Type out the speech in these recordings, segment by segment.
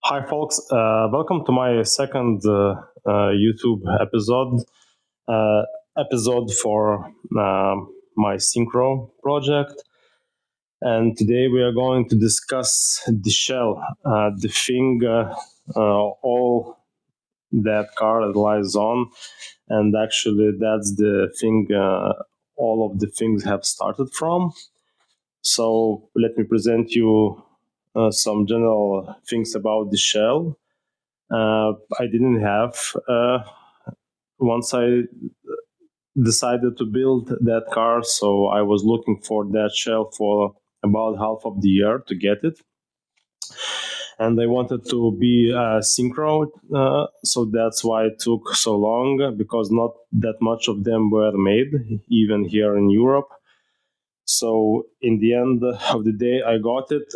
Hi, folks. Welcome to my second YouTube uh, episode for my Syncro project. And today we are going to discuss the shell, the thing all that car relies on. And actually, that's the thing all of the things have started from. So let me present you some general things about the shell. I didn't have once I decided to build that car, so I was looking for that shell for about half of the year to get it. And I wanted to be synchro, so that's why it took so long, because not that much of them were made, even here in Europe. So in the end of the day, I got it.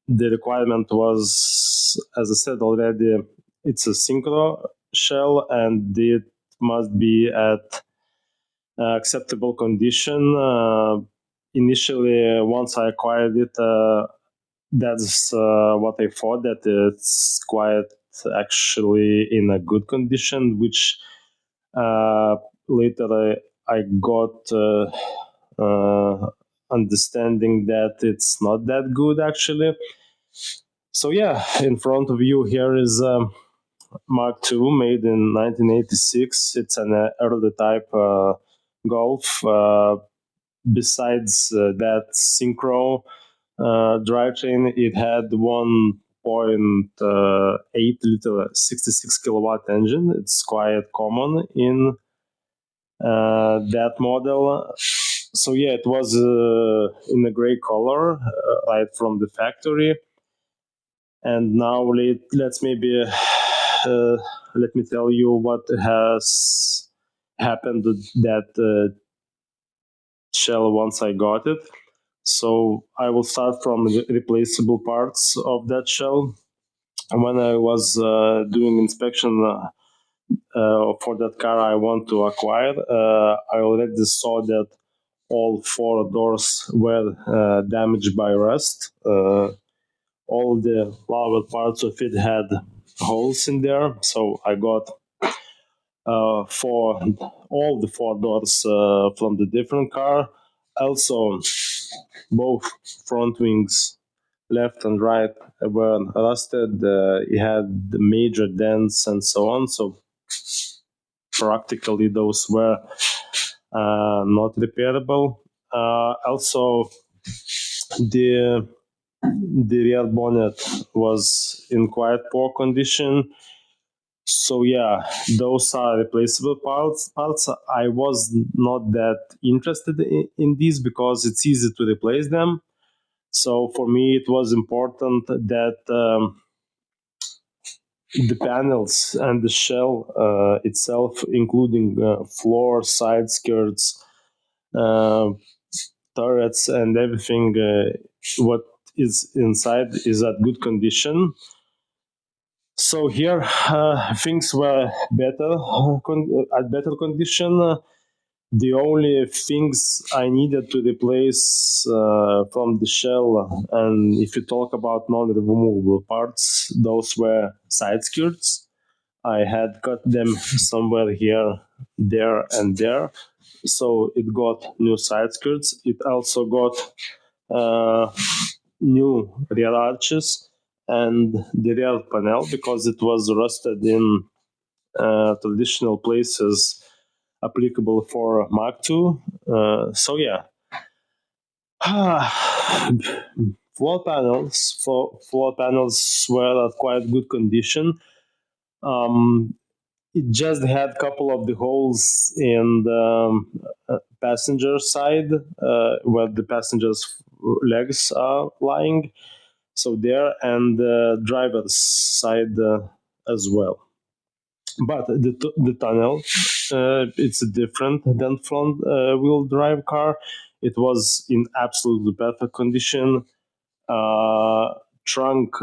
The requirement was, as I said already, it's a synchro shell, and it must be at acceptable condition. Initially, once I acquired it, that's what I thought, that it's quite actually in a good condition, which later I got understanding that it's not that good actually. So yeah, in front of you here is Mark II, made in 1986. It's an early type Golf. Besides that Syncro drivetrain, it had 1.8 liter 66 kilowatt engine. It's quite common in that model. So yeah, it was in a gray color right from the factory. And now let's maybe let me tell you what has happened to that shell once I got it. So I will start from the replaceable parts of that shell. When I was doing inspection for that car I want to acquire, I already saw that all four doors were damaged by rust. All the lower parts of it had holes in there, so I got for all the four doors from the different car. Also, both front wings, left and right, were rusted. It had the major dents and so on. So practically those were not repairable. Also, the rear bonnet was in quite poor condition. So yeah, those are replaceable parts. I was not that interested in these because it's easy to replace them. So for me, it was important that the panels and the shell itself, including floor, side skirts, uh, turrets, and everything, what is inside is at good condition. So here things were better at better condition. The only things I needed to replace from the shell, and if you talk about non-removable parts, those were side skirts. I had cut them somewhere here, there, and there. So it got new side skirts. It also got uh, new rear arches and the rear panel because it was rusted in traditional places applicable for Mark II. So yeah, floor panels were at quite good condition. Um, it just had a couple of the holes in the passenger side where the passenger's legs are lying. So there, and the driver's side as well. But the tunnel, it's different than front wheel drive car. It was in absolutely perfect condition. Trunk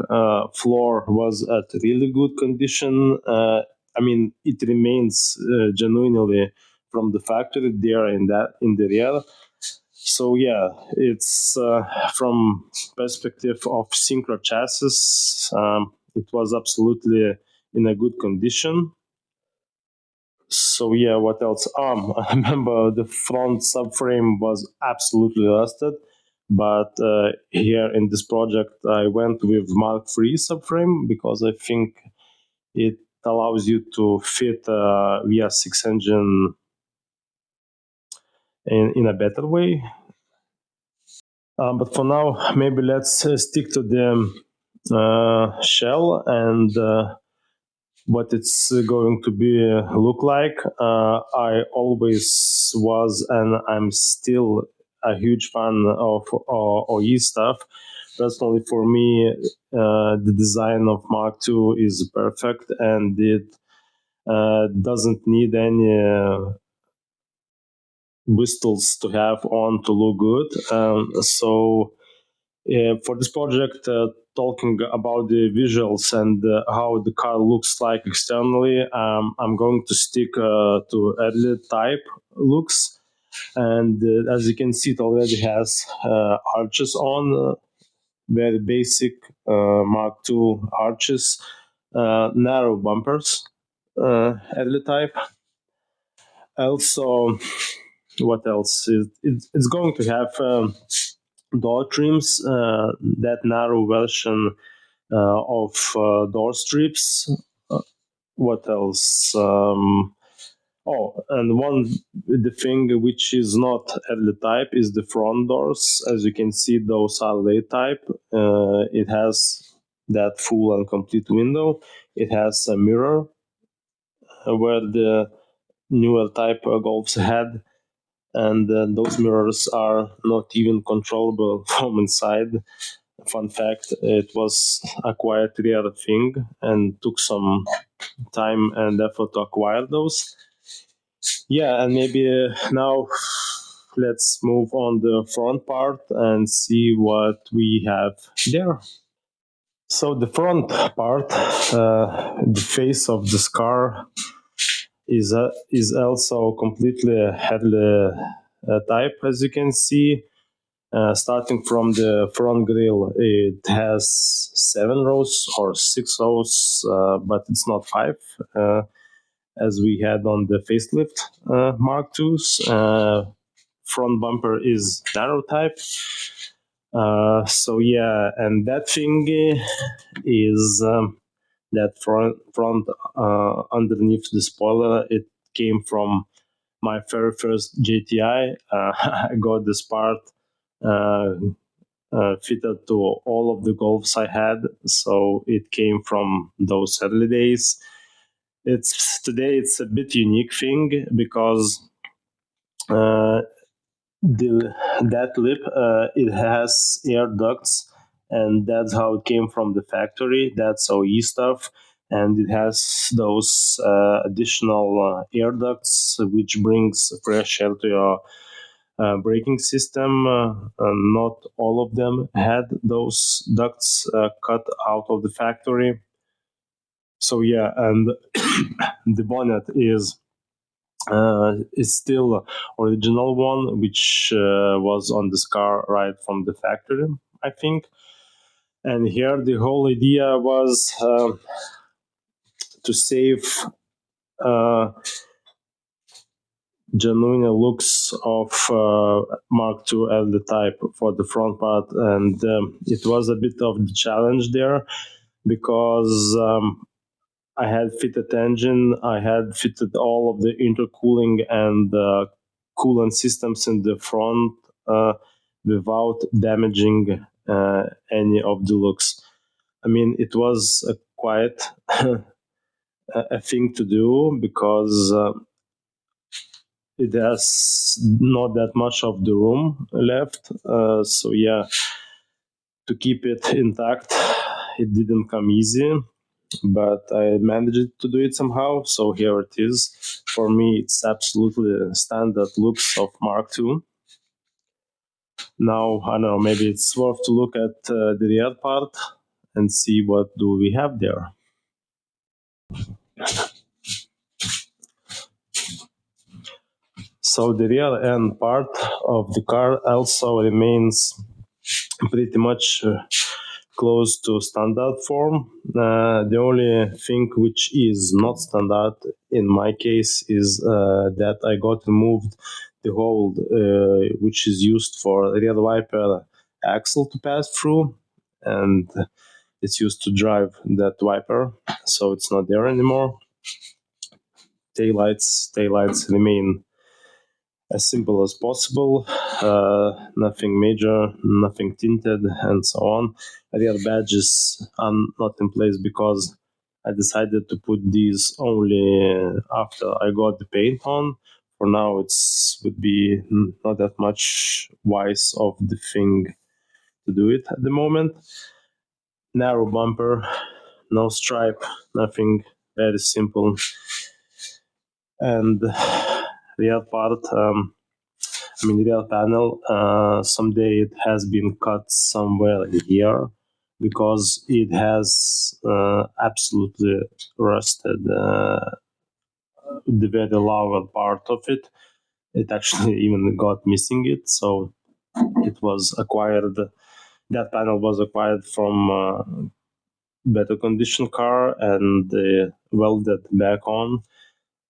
floor was at really good condition. I mean, it remains genuinely from the factory there in the rear. So yeah, it's from perspective of Syncro chassis. it was absolutely in a good condition. So yeah, what else? I remember the front subframe was absolutely rusted, but here in this project I went with Mark III subframe because I think it allows you to fit VR6 engine in a better way. But for now, maybe let's stick to the shell and what it's going to be look like. I always was, and I'm still a huge fan of OE stuff. Personally, for me, the design of Mark II is perfect, and it doesn't need any whistles to have on to look good. For this project, talking about the visuals and how the car looks like externally, I'm going to stick to early type looks. And as you can see, it already has arches on, very basic Mark II arches, narrow bumpers, early type. Also, what else? It's going to have door trims, that narrow version of door strips. What else? And the thing which is not early type is the front doors. As you can see, those are late type. It has that full and complete window. It has a mirror where the newer type Golfs had, and those mirrors are not even controllable from inside. Fun fact, it was a quite rare thing and took some time and effort to acquire those. Yeah, and maybe now let's move on the front part and see what we have there. So the front part, the face of this car is also completely headly type, as you can see. Starting from the front grille, it has 7 rows or 6 rows, but it's not 5, as we had on the facelift Mark IIs. Front bumper is narrow type. So yeah, and that thing is that front underneath the spoiler. It came from my very first JTI. I got this part uh, fitted to all of the Golfs I had, so it came from those early days. It's a bit unique thing because uh, that lip, it has air ducts, and that's how it came from the factory. That's OE stuff, and it has those additional air ducts, which brings fresh air to your braking system. Not all of them had those ducts cut out of the factory. So yeah, and the bonnet is still original one, which was on this car right from the factory, I think. And here the whole idea was to save uh, genuine looks of Mark II L type for the front part, and it was a bit of the challenge there because I had fitted engine, I had fitted all of the intercooling and coolant systems in the front without damaging any of the looks. I mean, it was a quite a thing to do because it has not that much of the room left. So yeah, to keep it intact, it didn't come easy, but I managed to do it somehow. So here it is. For me, it's absolutely standard looks of Mark II. Now, I don't know, maybe it's worth to look at the rear part and see what do we have there. So the rear end part of the car also remains pretty much close to standard form. The only thing which is not standard in my case is that I got removed the hole which is used for rear wiper axle to pass through, and it's used to drive that wiper, so it's not there anymore. Taillights remain as simple as possible, nothing major, nothing tinted, and so on. Rear badges are not in place because I decided to put these only after I got the paint on. For now, it's would be not that much wise of the thing to do it at the moment. Narrow bumper, no stripe, nothing, very simple. And rear part, rear panel, someday it has been cut somewhere here because it has absolutely rusted the very lower part of it. It actually even got missing it, so it was acquired. That panel was acquired from better condition car and welded back on.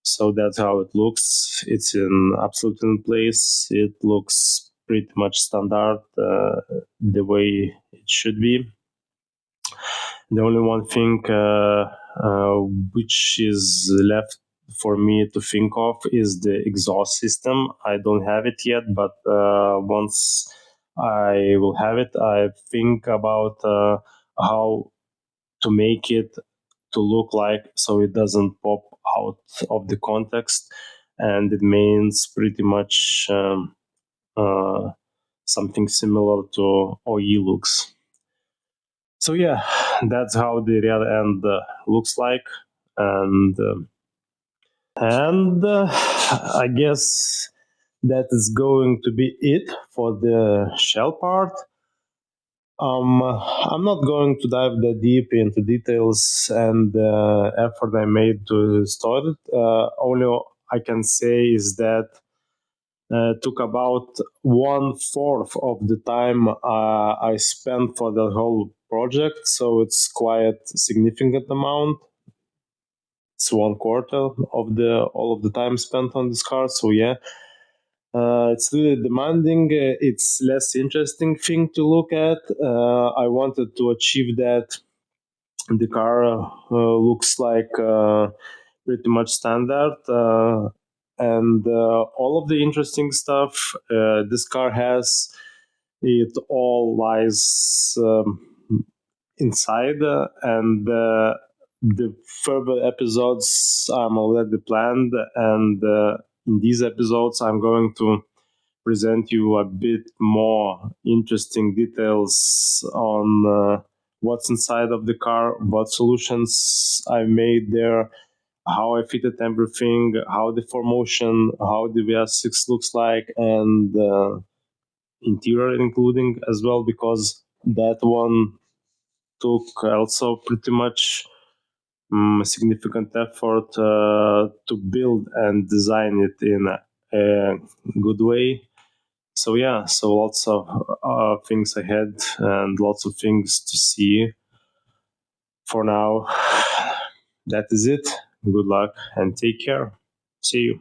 So that's how it looks. It's in absolutely in place. It looks pretty much standard, the way it should be. The only one thing which is left for me to think of is the exhaust system. I don't have it yet, but once I will have it, I think about how to make it to look like so it doesn't pop out of the context, and it means pretty much something similar to OE looks. So yeah, that's how the rear end looks like, and I guess that is going to be it for the shell part. I'm not going to dive that deep into details and the effort I made to store it. Only I can say is that took about 1/4 of the time I spent for the whole project, so it's quite a significant amount. It's 1/4 of the all of the time spent on this car. So yeah, it's really demanding. It's less interesting thing to look at. I wanted to achieve that the car looks like pretty much standard, and all of the interesting stuff this car has, it all lies inside, and the further episodes I'm already planned, and in these episodes I'm going to present you a bit more interesting details on what's inside of the car, what solutions I made there, how I fitted everything, how the 4Motion, how the VR6 looks like, and interior including as well, because that one took also pretty much significant effort to build and design it in a good way. So yeah, so lots of things ahead and lots of things to see. For now, that is it. Good luck and take care. See you.